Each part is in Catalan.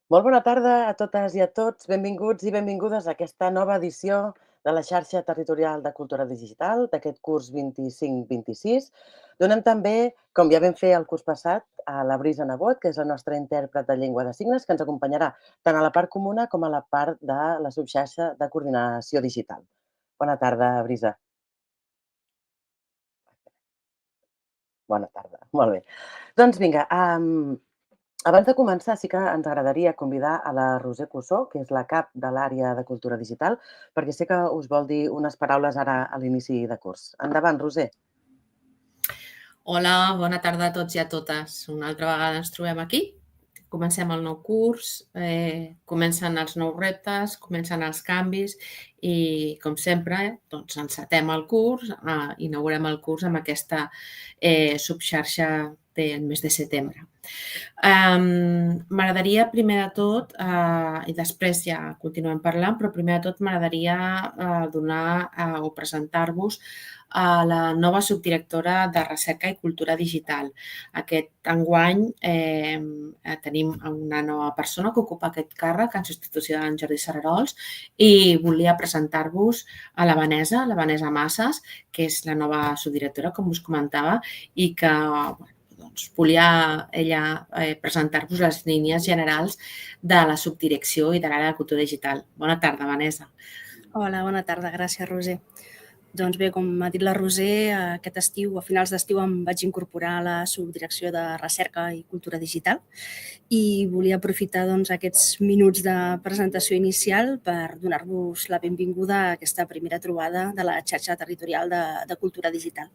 Molt bona tarda a totes i a tots. Benvinguts i benvingudes a aquesta nova edició de la xarxa territorial de cultura digital d'aquest curs 25-26. Donem també, com ja vam fer el curs passat, a la Brisa Nebot, que és la nostra intèrpret de llengua de signes, que ens acompanyarà tant a la part comuna com a la part de la subxarxa de coordinació digital. Bona tarda, Brisa. Bona tarda. Molt bé. Doncs vinga, abans de començar, sí que ens agradaria convidar a la Roser Cussó, que és la cap de l'àrea de cultura digital, perquè sé que us vol dir unes paraules ara a l'inici de curs. Endavant, Roser. Hola, bona tarda a tots i a totes. Una altra vegada ens trobem aquí. Comencem el nou curs, comencen els nous reptes, comencen els canvis i, com sempre, doncs encetem el curs, inaugurem el curs amb aquesta subxarxa del mes de setembre. M'agradaria, primer de tot, i després ja continuem parlant, però primer de tot m'agradaria donar o presentar-vos a la nova subdirectora de Recerca i Cultura Digital. Aquest enguany tenim una nova persona que ocupa aquest càrrec en substitució d'en Jordi Sararols i volia presentar-vos a la Vanessa Massas, que és la nova subdirectora, com us comentava, i que doncs, volia ella presentar-vos les línies generals de la subdirecció i de l'àrea de cultura digital. Bona tarda, Vanessa. Hola, bona tarda. Gràcies, Roser. Doncs bé, com ha dit la Roser, aquest estiu, a finals d'estiu, em vaig incorporar a la subdirecció de Recerca i Cultura Digital i volia aprofitar aquests minuts de presentació inicial per donar-vos la benvinguda a aquesta primera trobada de la xarxa territorial de cultura digital.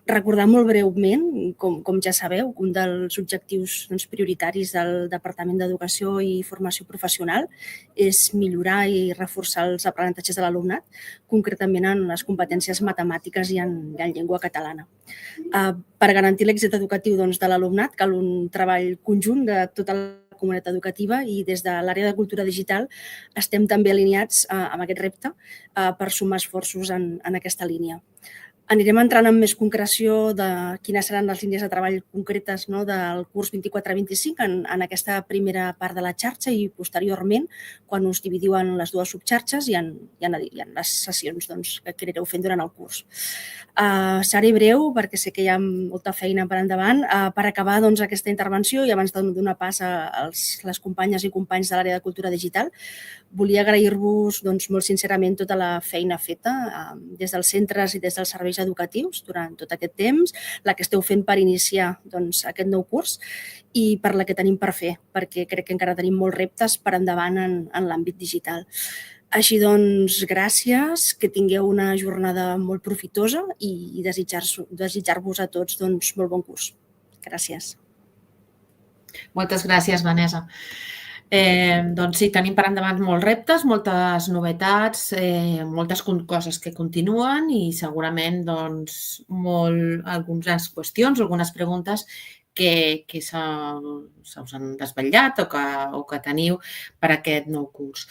Recordar molt breument, com ja sabeu, un dels objectius prioritaris del Departament d'Educació i Formació Professional és millorar i reforçar els aprenentatges de l'alumnat, concretament en les competències matemàtiques i en llengua catalana. Per garantir l'èxit educatiu de l'alumnat cal un treball conjunt de tota la comunitat educativa i des de l'àrea de cultura digital estem també alineats amb aquest repte per sumar esforços en aquesta línia. Anirem entrant en més concreció de quines seran les línies de treball concretes del curs 24-25 en aquesta primera part de la xarxa i posteriorment, quan us dividiu en les dues subxarxes i en les sessions que anireu fent durant el curs. Seré breu perquè sé que hi ha molta feina per endavant. Per acabar aquesta intervenció i abans de donar pas a les companyes i companys de l'àrea de cultura digital, volia agrair-vos molt sincerament tota la feina feta des dels centres i des dels serveis educatius durant tot aquest temps, la que esteu fent per iniciar aquest nou curs i per la que tenim per fer, perquè crec que encara tenim molts reptes per endavant en l'àmbit digital. Així doncs, gràcies, que tingueu una jornada molt profitosa i desitjar-vos a tots molt bon curs. Gràcies. Moltes gràcies, Vanessa. Doncs sí, tenim per endavant molts reptes, moltes novetats, moltes coses que continuen i segurament algunes qüestions, algunes preguntes que se us han desvetllat o que teniu per aquest nou curs.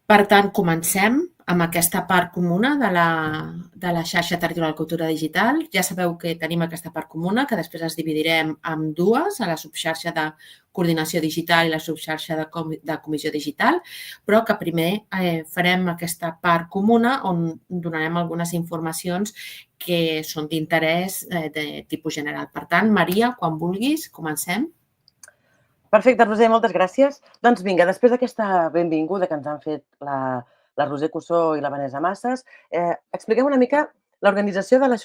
Per tant, comencem amb aquesta part comuna de la xarxa territorial de cultura digital. Ja sabeu que tenim aquesta part comuna, que després es dividirem en dues, a la subxarxa de coordinació digital i la subxarxa de comissió digital, però que primer farem aquesta part comuna on donarem algunes informacions que són d'interès de tipus general. Per tant, Maria, quan vulguis, comencem. Perfecte, Roser, moltes gràcies. Doncs vinga, després d'aquesta benvinguda que ens han fet la Roser Cussó i la Vanessa Massas, expliquem una mica l'organització de la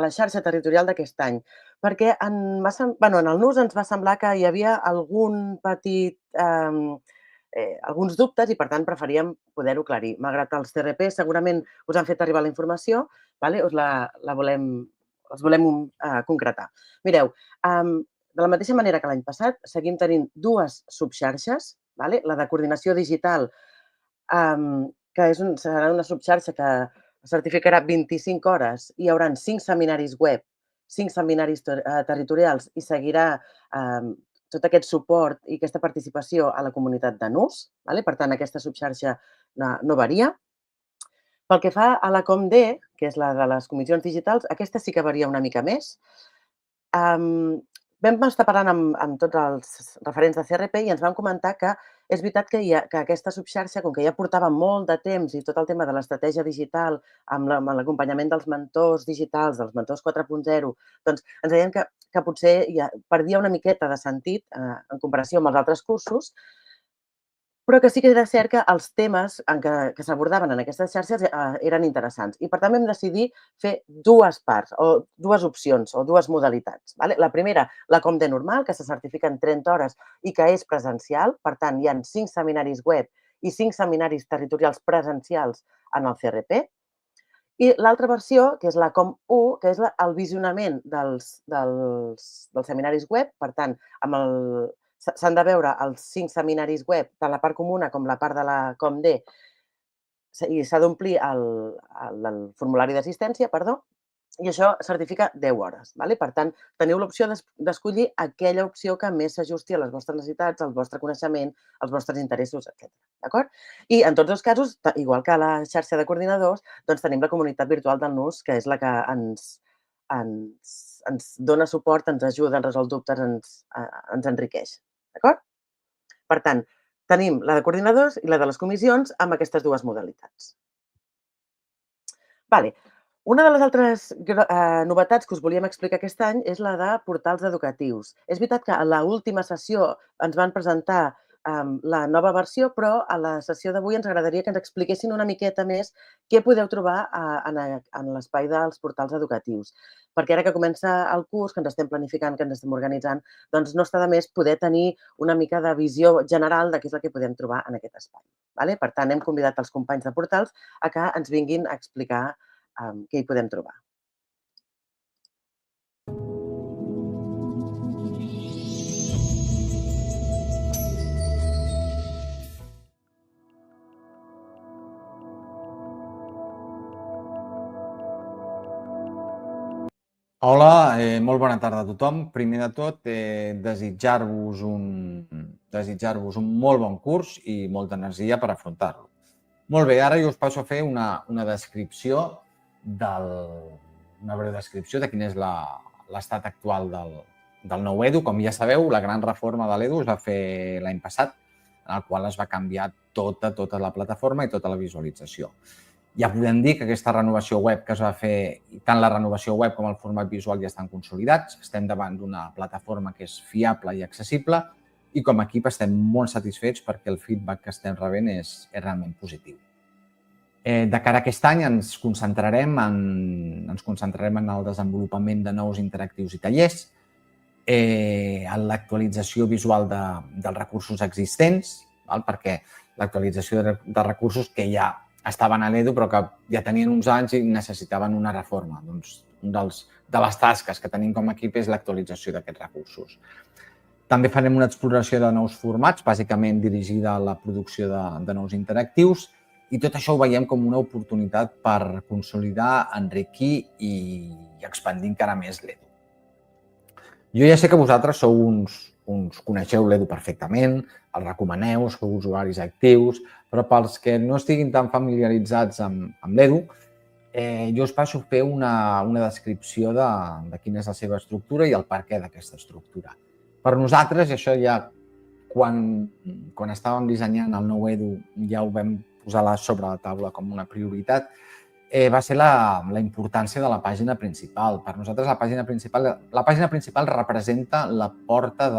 xarxa territorial d'aquest any, perquè en el NUS ens va semblar que hi havia alguns dubtes i, per tant, preferíem poder-ho aclarir. Malgrat els CRP segurament us han fet arribar la informació, us volem concretar. Mireu, de la mateixa manera que l'any passat, seguim tenint dues subxarxes, la de coordinació digital, que serà una subxarxa que certificarà 25 hores, hi haurà 5 seminaris web, 5 seminaris territorials i seguirà tot aquest suport i aquesta participació a la comunitat de NUS. Per tant, aquesta subxarxa no varia. Pel que fa a la COMD, que és la de les comissions digitals, aquesta sí que varia una mica més. vam estar parlant amb tots els referents de CRP i ens van comentar que és veritat que aquesta subxarxa, com que ja portava molt de temps i tot el tema de l'estratègia digital amb l'acompanyament dels mentors digitals, dels mentors 4.0, doncs ens deien que potser ja perdia una miqueta de sentit en comparació amb els altres cursos, però que sí que era cert que els temes que s'abordaven en aquestes xarxes eren interessants. I per tant vam decidir fer dues parts, o dues opcions, o dues modalitats. La primera, la Comde normal, que se certifica en 30 hores i que és presencial. Per tant, hi ha 5 seminaris web i 5 seminaris territorials presencials en el CRP. I l'altra versió, que és la Com1, que és el visionament dels seminaris web. Per tant, s'han de veure els 5 seminaris web, tant la part comuna com la part de la Comd, i s'ha d'omplir el formulari d'assistència, i això certifica 10 hores. Per tant, teniu l'opció d'escollir aquella opció que més s'ajusti a les vostres necessitats, al vostre coneixement, als vostres interessos, etc. D'acord? I en tots els casos, igual que a la xarxa de coordinadors, doncs tenim la comunitat virtual del NUS, que és la que ens dona suport, ens ajuda, ens resol dubtes, ens enriqueix. D'acord? Per tant, tenim la de coordinadors i la de les comissions amb aquestes dues modalitats. Una de les altres novetats que us volíem explicar aquest any és la de portals educatius. És veritat que a l'última sessió ens van presentar la nova versió, però a la sessió d'avui ens agradaria que ens expliquessin una miqueta més què podeu trobar en l'espai dels portals educatius. Perquè ara que comença el curs, que ens estem planificant, que ens estem organitzant, doncs no està de més poder tenir una mica de visió general de què és el que podem trobar en aquest espai. Per tant, hem convidat els companys de portals a que ens vinguin a explicar què hi podem trobar. Hola, molt bona tarda a tothom. Primer de tot, desitjar-vos un molt bon curs i molta energia per afrontar-lo. Molt bé, ara jo us passo a fer una descripció, una breu descripció de quin és l'estat actual del nou EDU. Com ja sabeu, la gran reforma de l'EDU es va fer l'any passat, en el qual es va canviar tota la plataforma i tota la visualització. Ja podem dir que aquesta renovació web que es va fer, tant la renovació web com el format visual ja estan consolidats. Estem davant d'una plataforma que és fiable i accessible i com a equip estem molt satisfets perquè el feedback que estem rebent és realment positiu. De cara a aquest any ens concentrarem en el desenvolupament de nous interactius i tallers, en l'actualització visual dels recursos existents, perquè l'actualització de recursos que ja estaven a l'EDU però que ja tenien uns anys i necessitaven una reforma. Una de les tasques que tenim com a equip és l'actualització d'aquests recursos. També farem una exploració de nous formats, bàsicament dirigida a la producció de nous interactius, i tot això ho veiem com una oportunitat per consolidar, enriquir i expandir encara més l'EDU. Jo ja sé que vosaltres coneixeu l'EDU perfectament, el recomaneu, sou usuaris actius, però pels que no estiguin tan familiaritzats amb l'EDU, jo us passo a fer una descripció de quina és la seva estructura i el perquè d'aquesta estructura. Per nosaltres, i això ja quan estàvem dissenyant el nou EDU ja ho vam posar sobre la taula com una prioritat, va ser la importància de la pàgina principal. Per nosaltres la pàgina principal representa la porta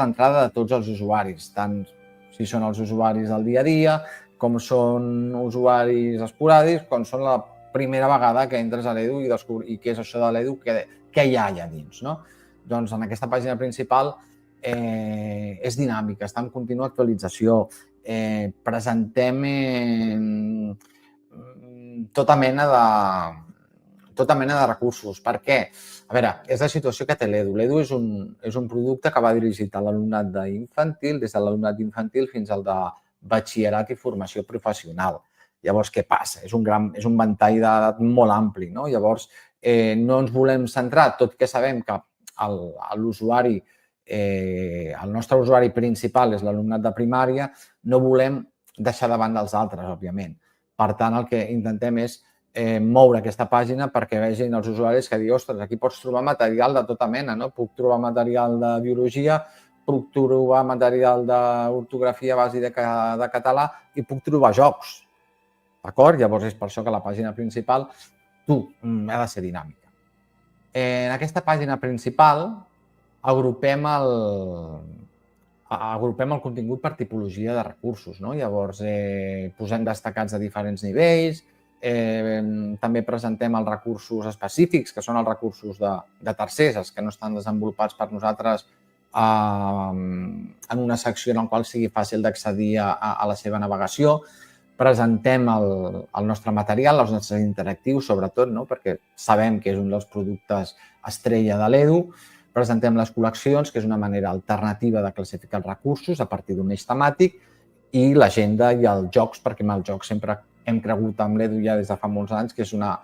d'entrada de tots els usuaris, tant si són els usuaris del dia a dia, com són usuaris esporàdics, com són la primera vegada que entres a l'EDU i descobrir què és això de l'EDU, què hi ha allà dins. Doncs en aquesta pàgina principal és dinàmica, està en contínua actualització, presentem tota mena de recursos. Per què? A veure, és la situació que té l'EDU. L'EDU és un producte que va dirigit a l'alumnat d'infantil, des de l'alumnat d'infantil fins al de batxillerat i formació professional. Llavors, què passa? És un ventall d'edat molt ampli. Llavors, no ens volem centrar, tot que sabem que l'usuari, el nostre usuari principal és l'alumnat de primària, no volem deixar de banda els altres, òbviament. Per tant, el que intentem és moure aquesta pàgina perquè vegin els usuaris que diuen, ostres, aquí pots trobar material de tota mena, no? Puc trobar material de biologia, puc trobar material d'ortografia bàsica de català i puc trobar jocs. D'acord? Llavors és per això que la pàgina principal ha de ser dinàmica. En aquesta pàgina principal agrupem el contingut per tipologia de recursos. Llavors posem destacats de diferents nivells, també presentem els recursos específics, que són els recursos de tercers, els que no estan desenvolupats per nosaltres en una secció en la qual sigui fàcil d'accedir a la seva navegació. Presentem el nostre material, els nostres interactius, sobretot, perquè sabem que és un dels productes estrella de l'Edu. Presentem les col·leccions, que és una manera alternativa de classificar els recursos a partir d'un eix temàtic, i l'agenda i els jocs, perquè amb els jocs sempre hem cregut amb l'Edu ja des de fa molts anys que és una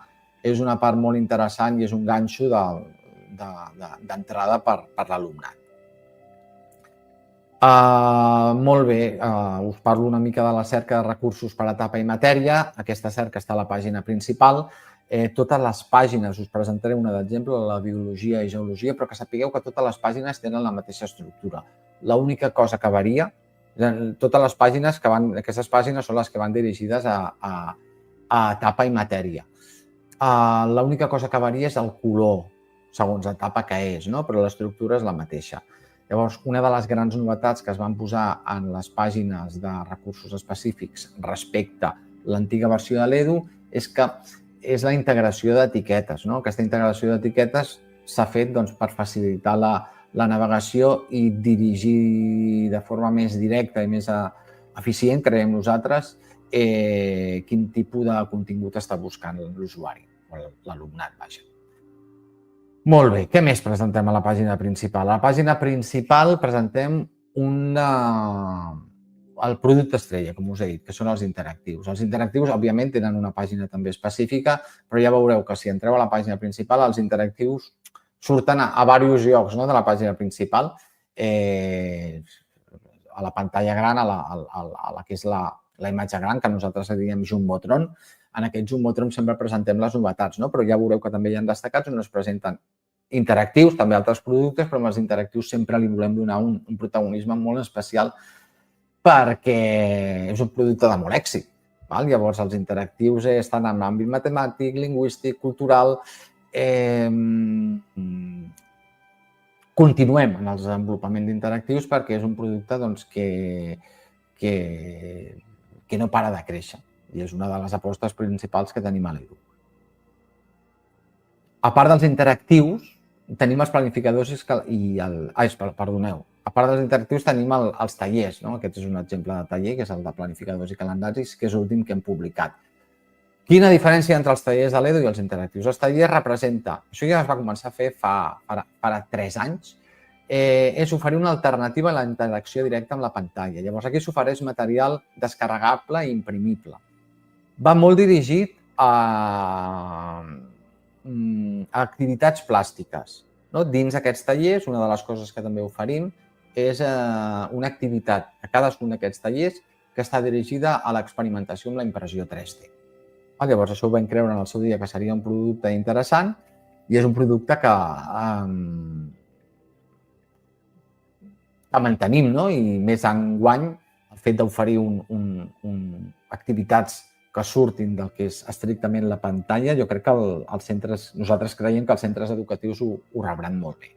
part molt interessant i és un ganxo d'entrada per l'alumnat. Molt bé, us parlo una mica de la cerca de recursos per etapa i matèria. Aquesta cerca està a la pàgina principal. Totes les pàgines, us presentaré una d'exemple, la biologia i geologia, però que sapigueu que totes les pàgines tenen la mateixa estructura. L'única cosa que varia, totes les pàgines aquestes pàgines són les que van dirigides a etapa i matèria. L'única cosa que varia és el color, segons etapa que és, però l'estructura és la mateixa. Llavors, una de les grans novetats que es van posar en les pàgines de recursos específics respecte a l'antiga versió de l'Edu és que és la integració d'etiquetes. Aquesta integració d'etiquetes s'ha fet per facilitar la navegació i dirigir de forma més directa i més eficient, creiem nosaltres, quin tipus de contingut està buscant l'usuari, o l'alumnat, vaja. Molt bé, què més presentem a la pàgina principal? A la pàgina principal presentem el producte estrella, com us he dit, que són els interactius. Els interactius, òbviament, tenen una pàgina també específica, però ja veureu que si entreu a la pàgina principal, els interactius surten a diversos llocs de la pàgina principal, a la pantalla gran, a la que és la imatge gran, que nosaltres diem Jumbotron. En aquest Jumbotron sempre presentem les novetats, però ja veureu que també hi ha destacats on es presenten interactius, també altres productes, però amb els interactius sempre li volem donar un protagonisme molt especial perquè és un producte de molt èxit. Llavors, els interactius estan en l'àmbit matemàtic, lingüístic, cultural. Continuem en el desenvolupament d'interactius perquè és un producte que no para de créixer i és una de les apostes principals que tenim a l'Edu. A part dels interactius, tenim els planificadors a part dels interactius tenim els tallers. Aquest és un exemple de taller, que és el de planificadors i calendaris, que és l'últim que hem publicat. Quina diferència entre els tallers de l'Edu i els interactius? Els tallers representa, això ja es va començar a fer fa 3 anys, és oferir una alternativa a la interacció directa amb la pantalla. Llavors, aquí s'ofereix material descarregable i imprimible. Va molt dirigit a activitats plàstiques. Dins d'aquests tallers, una de les coses que també oferim és una activitat a cadascun d'aquests tallers que està dirigida a l'experimentació amb la impressió 3D. Llavors, això ho vam creure en el seu dia que seria un producte interessant i és un producte que mantenim, i més enguany el fet d'oferir activitats que surtin del que és estrictament la pantalla, jo crec que nosaltres creiem que els centres educatius ho rebran molt bé.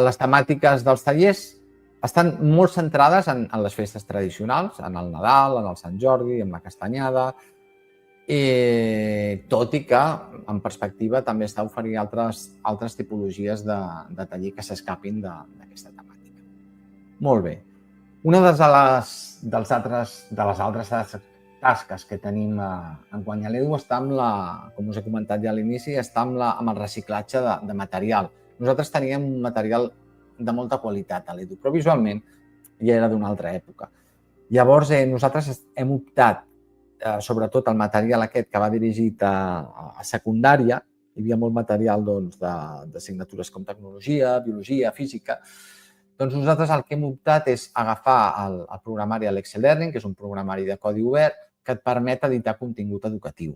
Les temàtiques dels tallers estan molt centrades en les festes tradicionals, en el Nadal, en el Sant Jordi, en la Castanyada, tot i que, en perspectiva, també està oferint altres tipologies de taller que s'escapin d'aquesta temàtica. Molt bé. Una de les altres tasques que tenim enguany a l'Edu està com us he comentat ja a l'inici, està amb el reciclatge de material. Nosaltres teníem un material de molta qualitat a l'Edu, però visualment ja era d'una altra època. Llavors, nosaltres hem optat, sobretot el material aquest que va dirigit a secundària, hi havia molt material d'assignatures com tecnologia, biologia, física. Doncs nosaltres el que hem optat és agafar el programari Alexia Learning, que és un programari de codi obert que et permet editar contingut educatiu.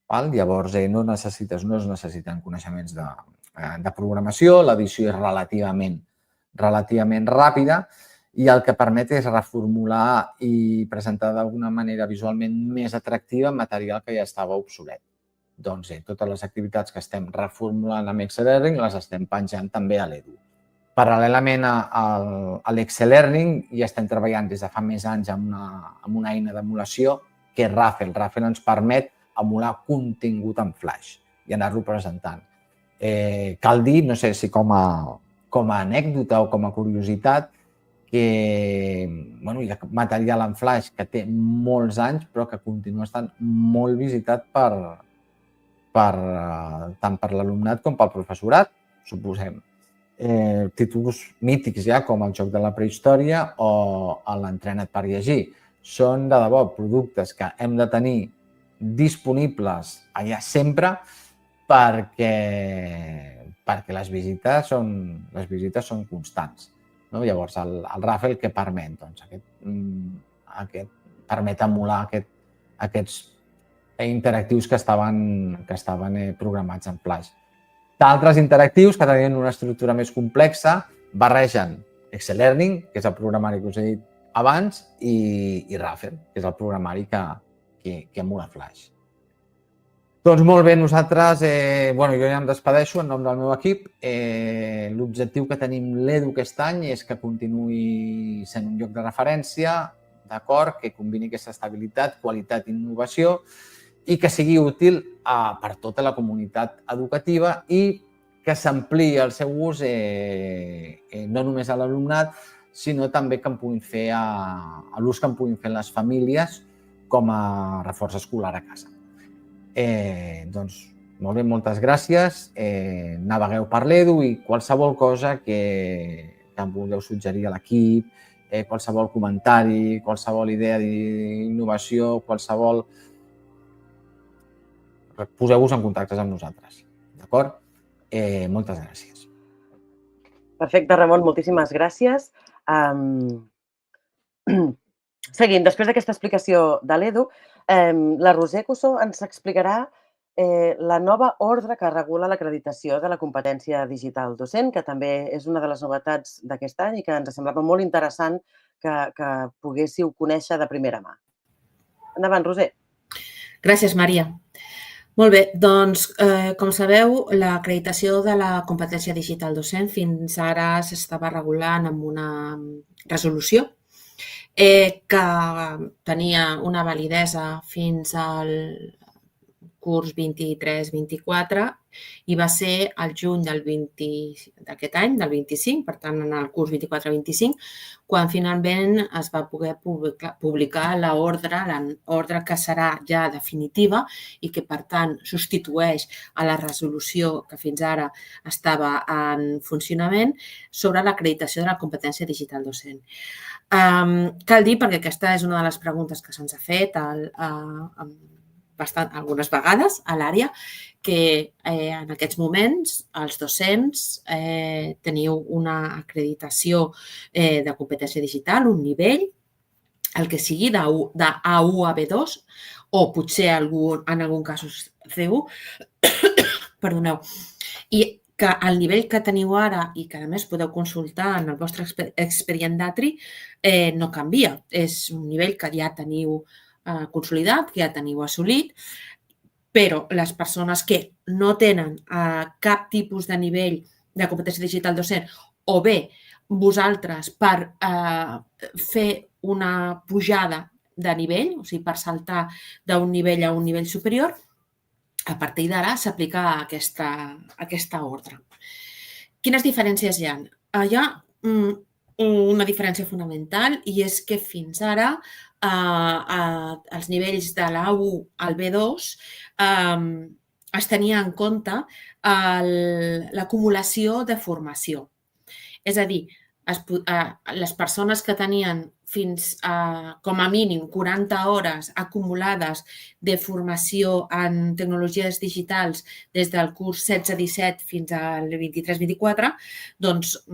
Llavors, no es necessiten coneixements de programació, l'edició és relativament ràpida i el que permet és reformular i presentar d'alguna manera visualment més atractiva material que ja estava obsolet. Doncs totes les activitats que estem reformulant amb Excel Learning les estem penjant també a l'Edu. Paral·lelament a l'Excel Learning ja estem treballant des de fa més anys amb una eina d'emulació que és Raffle. Raffle ens permet emular contingut en Flash i anar-lo presentant. Cal dir, no sé si com a anècdota o com a curiositat, que hi ha material en Flash que té molts anys però que continua estant molt visitat tant per l'alumnat com pel professorat, suposem. Títols mítics ja, com el Joc de la prehistòria o l'Entrena't per llegir. Són, de debò, productes que hem de tenir disponibles allà sempre perquè les visites són constants. Llavors, el Raffle què permet? Aquest permet emular aquests interactius que estaven programats en Flash. D'altres interactius que tenien una estructura més complexa barregen Excel Learning, que és el programari que us he dit abans, i Raffle, que és el programari que emula Flash. Doncs molt bé, nosaltres, jo ja em despedeixo en nom del meu equip. L'objectiu que tenim l'Edu aquest any és que continuï sent un lloc de referència, d'acord, que combini aquesta estabilitat, qualitat i innovació i que sigui útil per tota la comunitat educativa i que s'ampliï el seu ús no només a l'alumnat, sinó també que en puguin fer l'ús que en puguin fer les famílies com a reforç escolar a casa. Doncs molt bé, moltes gràcies. Navegueu per l'Edu i qualsevol cosa que em vulgueu suggerir a l'equip, qualsevol comentari, qualsevol idea d'innovació, qualsevol... Poseu-vos en contacte amb nosaltres, d'acord? Moltes gràcies. Perfecte, Ramon, moltíssimes gràcies. Seguint, després d'aquesta explicació de l'Edu, la Roser Cussó ens explicarà la nova ordre que regula l'acreditació de la competència digital docent, que també és una de les novetats d'aquest any i que ens semblava molt interessant que poguéssiu conèixer de primera mà. Endavant, Roser. Gràcies, Maria. Molt bé, doncs, com sabeu, l'acreditació de la competència digital docent fins ara s'estava regulant amb una resolució que tenia una validesa fins al curs 23-24 i va ser al juny d'aquest any, del 25, per tant, en el curs 24-25, quan finalment es va poder publicar l'ordre que serà ja definitiva i que, per tant, substitueix a la resolució que fins ara estava en funcionament sobre l'acreditació de la competència digital docent. Cal dir, perquè aquesta és una de les preguntes que se'ns ha fet algunes vegades a l'àrea, que en aquests moments els docents teniu una acreditació de competència digital, un nivell, el que sigui d'A1 a B2, o potser en algun cas C1, perdoneu, i que el nivell que teniu ara i que a més podeu consultar en el vostre expedient d'ATRI no canvia. És un nivell que ja teniu consolidat, que ja teniu assolit, però les persones que no tenen cap tipus de nivell de competència digital docent o bé vosaltres per fer una pujada de nivell, o sigui, per saltar d'un nivell a un nivell superior, a partir d'ara s'aplica aquesta ordre. Quines diferències hi ha? Hi ha una diferència fonamental i és que fins ara els nivells de l'A1 al B2 es tenia en compte l'acumulació de formació. És a dir, les persones que tenien fins com a mínim 40 hores acumulades de formació en tecnologies digitals des del curs 16-17 fins al 23-24, doncs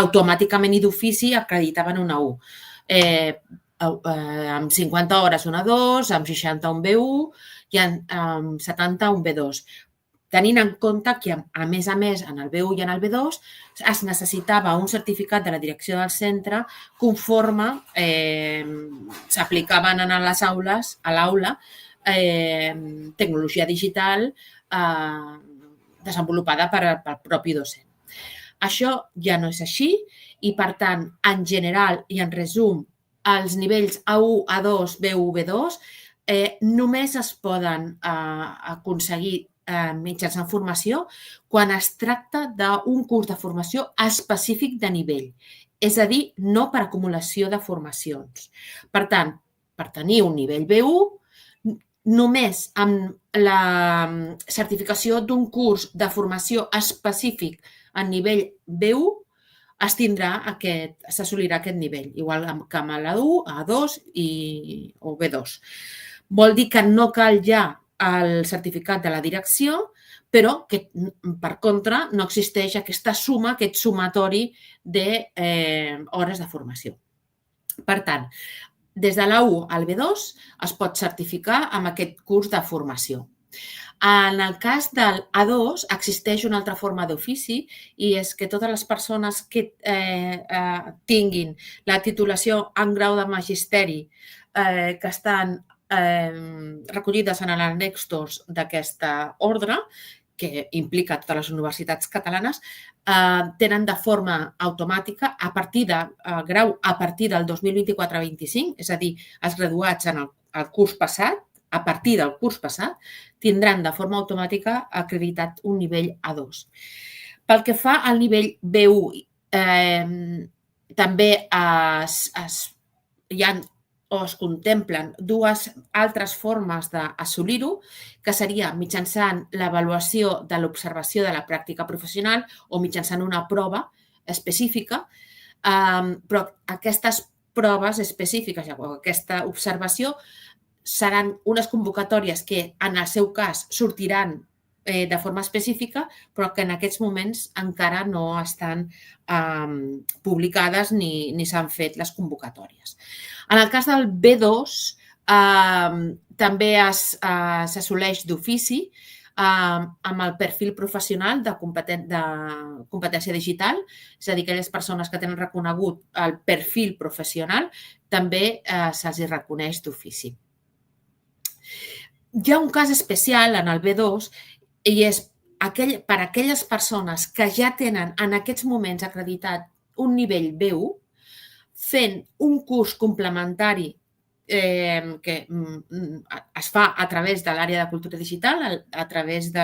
automàticament i d'ofici acreditaven una U. amb 50 hores un A2, amb 60 un B1 i amb 70 un B2. Tenint en compte que, a més, en el B1 i en el B2 es necessitava un certificat de la direcció del centre conforme s'aplicaven a les aules, a l'aula, tecnologia digital desenvolupada pel propi docent. Això ja no és així i, per tant, en general i en resum, els nivells A1, A2, B1, B2 només es poden aconseguir mitjançant formació quan es tracta d'un curs de formació específic de nivell, és a dir, no per acumulació de formacions. Per tant, per tenir un nivell B1, només amb la certificació d'un curs de formació específic a nivell B1 s'assolirà aquest nivell, igual que amb l'A1, A2 o B2. Vol dir que no cal ja el certificat de la direcció, però que, per contra, no existeix aquesta suma, aquest sumatori d'hores de formació. Per tant, des de l'A1 al B2 es pot certificar amb aquest curs de formació. En el cas del A2 existeix una altra forma d'ofici i és que totes les persones que tinguin la titulació en grau de magisteri que estan recollides en l'annex 2 d'aquesta ordre, que implica totes les universitats catalanes, tenen de forma automàtica a partir de grau a partir del 2024-25, és a dir, els graduats en el curs passat, a partir del curs passat, tindran de forma automàtica acreditat un nivell A2. Pel que fa al nivell B1, també es contemplen dues altres formes d'assolir-ho, que seria mitjançant l'avaluació de l'observació de la pràctica professional o mitjançant una prova específica, però aquestes proves específiques o aquesta observació seran unes convocatòries que, en el seu cas, sortiran de forma específica, però que en aquests moments encara no estan publicades ni s'han fet les convocatòries. En el cas del B2, també s'assoleix d'ofici amb el perfil professional de competència digital, és a dir, aquelles persones que tenen reconegut el perfil professional també se'ls reconeix d'ofici. Hi ha un cas especial en el B2 i és per a aquelles persones que ja tenen en aquests moments acreditat un nivell B1 fent un curs complementari que es fa a través de l'àrea de cultura digital, a través de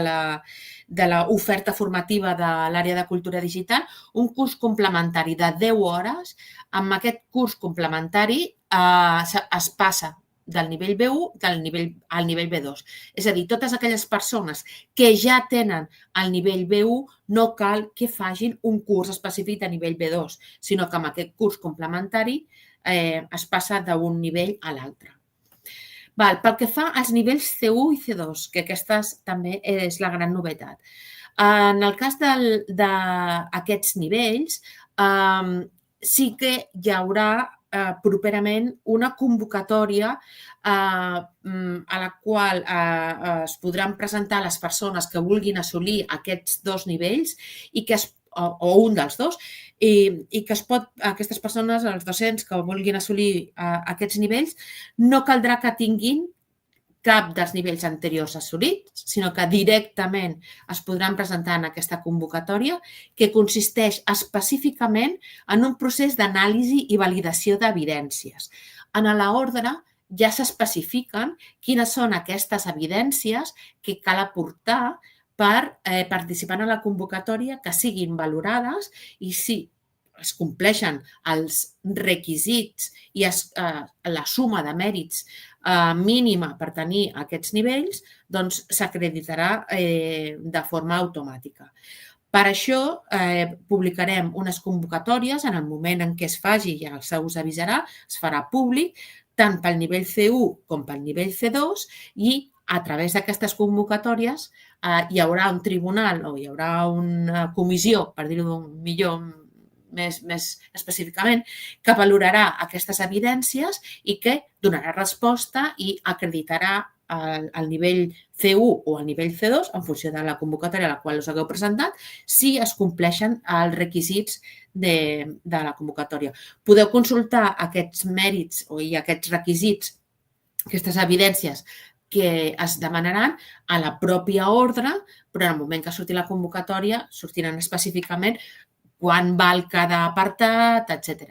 l'oferta formativa de l'àrea de cultura digital, un curs complementari de 10 hores. Amb aquest curs complementari es passa del nivell B1 al nivell B2. És a dir, totes aquelles persones que ja tenen el nivell B1 no cal que facin un curs específic de nivell B2, sinó que amb aquest curs complementari es passa d'un nivell a l'altre. Pel que fa als nivells C1 i C2, que aquesta també és la gran novetat. En el cas d'aquests nivells, sí que hi haurà properament una convocatòria a la qual es podran presentar les persones que vulguin assolir aquests dos nivells o un dels dos, i que aquestes persones, els docents que vulguin assolir aquests nivells, no caldrà que tinguin cap dels nivells anteriors assolits, sinó que directament es podran presentar en aquesta convocatòria, que consisteix específicament en un procés d'anàlisi i validació d'evidències. En l'ordre ja s'especifiquen quines són aquestes evidències que cal aportar per participar en la convocatòria, que siguin valorades i si es compleixen els requisits i la suma de mèrits mínima per tenir aquests nivells, doncs s'acreditarà de forma automàtica. Per això publicarem unes convocatòries en el moment en què es faci, ja se us avisarà, es farà públic, tant pel nivell C1 com pel nivell C2 i a través d'aquestes convocatòries hi haurà un tribunal o hi haurà una comissió, per dir-ho millor, més específicament, que valorarà aquestes evidències i que donarà resposta i acreditarà al nivell C1 o al nivell C2, en funció de la convocatòria a la qual us hagueu presentat, si es compleixen els requisits de la convocatòria. Podeu consultar aquests mèrits i aquests requisits, aquestes evidències que es demanaran a la pròpia ordre, però en el moment que surti la convocatòria sortiran específicament quan val cada apartat, etc.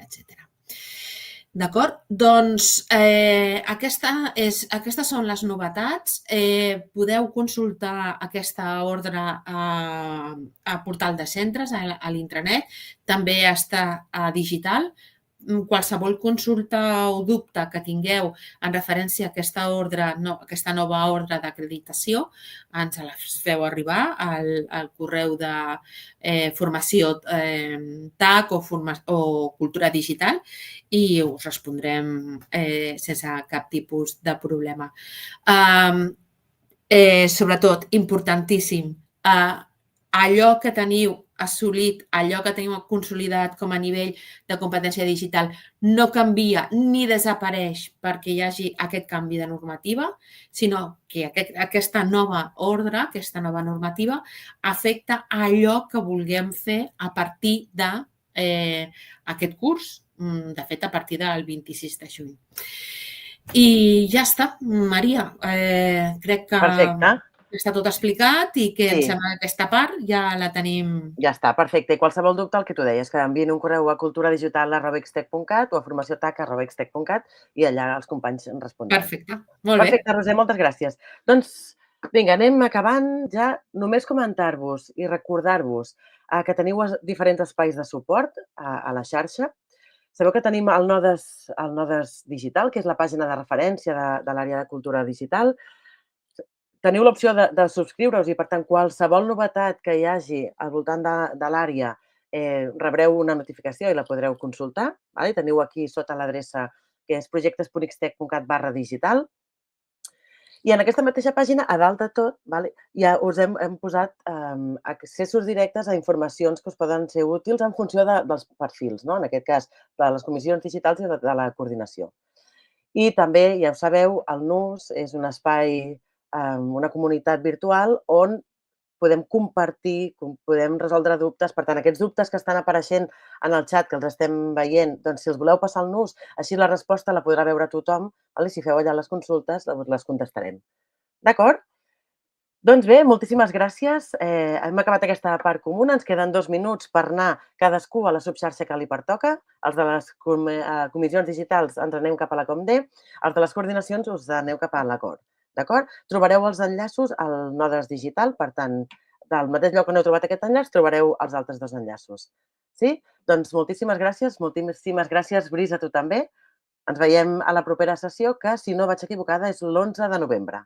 D'acord? Doncs aquestes són les novetats. Podeu consultar aquesta ordre a portal de centres, a l'intranet. També està digital. Qualsevol consulta o dubte que tingueu en referència a aquesta nova ordre d'acreditació, ens la feu arribar al correu de formació TAC o cultura digital i us respondrem sense cap tipus de problema. Sobretot, importantíssim, allò que teniu assolit, allò que teniu consolidat com a nivell de competència digital no canvia ni desapareix perquè hi hagi aquest canvi de normativa, sinó que aquesta nova ordre, aquesta nova normativa, afecta allò que vulguem fer a partir d'aquest curs, de fet, a partir del 26 de juny. I ja està, Maria. Crec que està tot explicat i que em sembla que aquesta part ja la tenim... Ja està, perfecte. I qualsevol dubte, el que tu deies, que enviïn un correu a culturadigital@xtec.cat o a formaciotac@xtec.cat i allà els companys en respondran. Perfecte, molt bé. Perfecte, Roser, moltes gràcies. Doncs vinga, anem acabant ja. Només comentar-vos i recordar-vos que teniu diferents espais de suport a la xarxa. Sabeu que tenim el Nodes Digital, que és la pàgina de referència de l'àrea de cultura digital. Teniu l'opció de subscriure-us i, per tant, qualsevol novetat que hi hagi al voltant de l'àrea rebreu una notificació i la podreu consultar. Teniu aquí sota l'adreça que és projectes.xtec.cat/digital. I en aquesta mateixa pàgina, a dalt de tot, ja us hem posat accessos directes a informacions que us poden ser útils en funció dels perfils, en aquest cas, de les comissions digitals i de la coordinació. I també, ja ho sabeu, el NUS és un espai, una comunitat virtual on podem compartir, podem resoldre dubtes. Per tant, aquests dubtes que estan apareixent en el xat, que els estem veient, doncs si els voleu passar al NUS, així la resposta la podrà veure tothom, i si feu allà les consultes, les contestarem. D'acord? Doncs bé, moltíssimes gràcies. Hem acabat aquesta part comuna. Ens queden 2 minuts per anar cadascú a la subxarxa que li pertoca. Els de les comissions digitals ens anem cap a la Comd, els de les coordinacions us aneu cap a l'Acord. D'acord? Trobareu els enllaços al Nodes Digital, per tant, del mateix lloc on heu trobat aquest enllaç, trobareu els altres 2 enllaços. Sí? Doncs moltíssimes gràcies, Bris, a tu també. Ens veiem a la propera sessió, que, si no vaig equivocada, és l'11 de novembre.